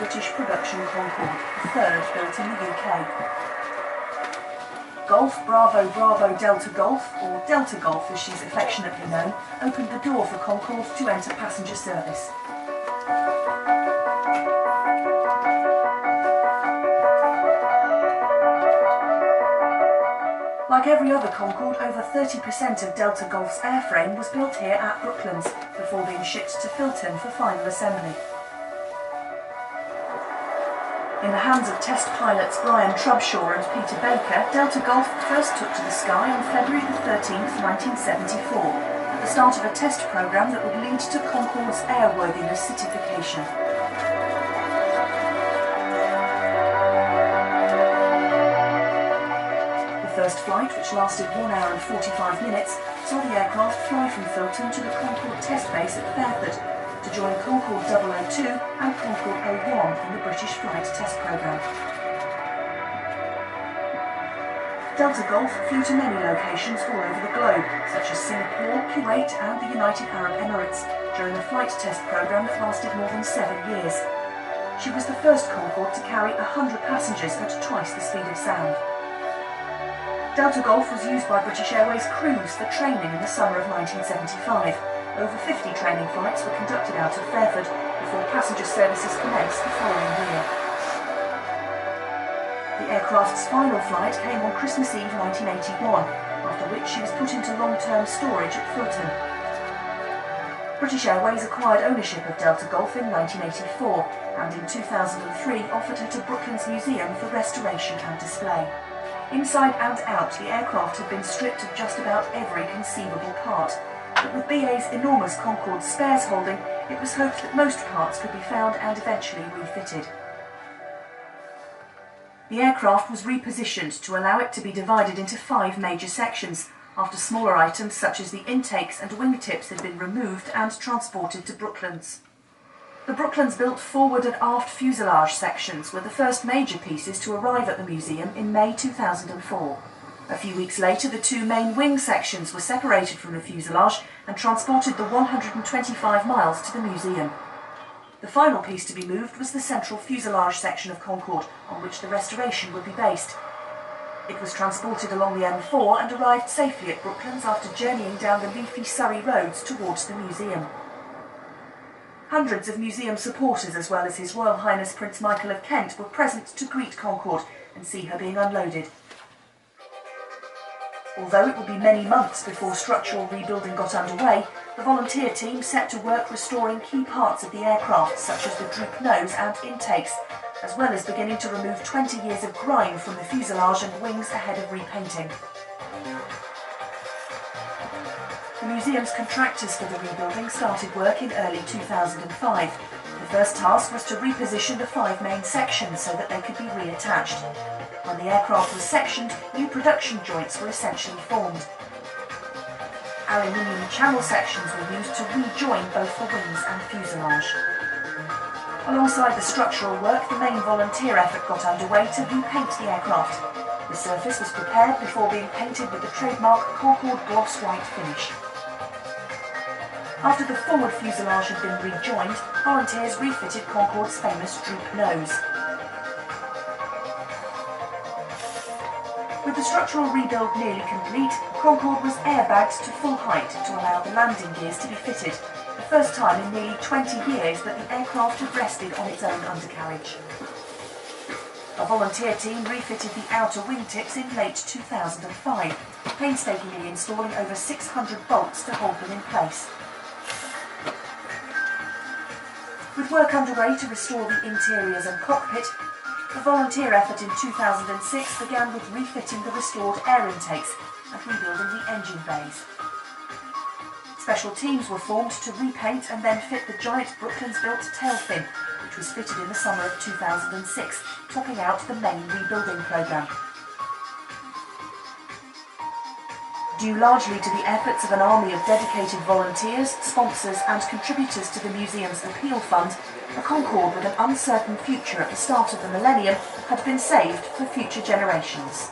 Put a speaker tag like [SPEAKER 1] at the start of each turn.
[SPEAKER 1] British production Concorde, the third built in the UK. Golf Bravo Bravo Delta Golf, or Delta Golf as she's affectionately known, opened the door for Concorde to enter passenger service. Like every other Concorde, over 30% of Delta Golf's airframe was built here at Brooklands before being shipped to Filton for final assembly. In the hands of test pilots Brian Trubshaw and Peter Baker, Delta Golf first took to the sky on February 13, 1974, at the start of a test programme that would lead to Concorde's airworthiness certification. The first flight, which lasted 1 hour and 45 minutes, saw the aircraft fly from Filton to the Concorde test base at Fairford, to join Concorde 002 and Concorde 01 in the British flight test programme. Delta Golf flew to many locations all over the globe, such as Singapore, Kuwait and the United Arab Emirates, during a flight test programme that lasted more than 7 years. She was the first Concorde to carry 100 passengers at twice the speed of sound. Delta Golf was used by British Airways crews for training in the summer of 1975. Over 50 training flights were conducted out of Fairford before passenger services commenced the following year. The aircraft's final flight came on Christmas Eve 1981, after which she was put into long-term storage at Filton. British Airways acquired ownership of Delta Golf in 1984 and in 2003 offered her to Brooklands Museum for restoration and display. Inside and out, the aircraft had been stripped of just about every conceivable part. But with BA's enormous Concorde spares holding, it was hoped that most parts could be found and eventually refitted. The aircraft was repositioned to allow it to be divided into 5 major sections, after smaller items such as the intakes and wingtips had been removed and transported to Brooklands. The Brooklands built forward and aft fuselage sections were the first major pieces to arrive at the museum in May 2004. A few weeks later, the 2 main wing sections were separated from the fuselage and transported the 125 miles to the museum. The final piece to be moved was the central fuselage section of Concorde, on which the restoration would be based. It was transported along the M4 and arrived safely at Brooklands after journeying down the leafy Surrey roads towards the museum. Hundreds of museum supporters, as well as His Royal Highness Prince Michael of Kent, were present to greet Concorde and see her being unloaded. Although it would be many months before structural rebuilding got underway, the volunteer team set to work restoring key parts of the aircraft, such as the droop nose and intakes, as well as beginning to remove 20 years of grime from the fuselage and wings ahead of repainting. The museum's contractors for the rebuilding started work in early 2005. The first task was to reposition the 5 main sections so that they could be reattached. When the aircraft was sectioned, new production joints were essentially formed. Aluminium channel sections were used to rejoin both the wings and fuselage. Alongside the structural work, the main volunteer effort got underway to repaint the aircraft. The surface was prepared before being painted with the trademark Concorde gloss white finish. After the forward fuselage had been rejoined, volunteers refitted Concorde's famous droop nose. With the structural rebuild nearly complete, Concorde was airbagged to full height to allow the landing gears to be fitted, the first time in nearly 20 years that the aircraft had rested on its own undercarriage. A volunteer team refitted the outer wingtips in late 2005, painstakingly installing over 600 bolts to hold them in place. With work underway to restore the interiors and cockpit, the volunteer effort in 2006 began with refitting the restored air intakes and rebuilding the engine bays. Special teams were formed to repaint and then fit the giant Brooklands-built tail fin, which was fitted in the summer of 2006, topping out the main rebuilding programme. Due largely to the efforts of an army of dedicated volunteers, sponsors and contributors to the museum's appeal fund, a Concorde with an uncertain future at the start of the millennium had been saved for future generations.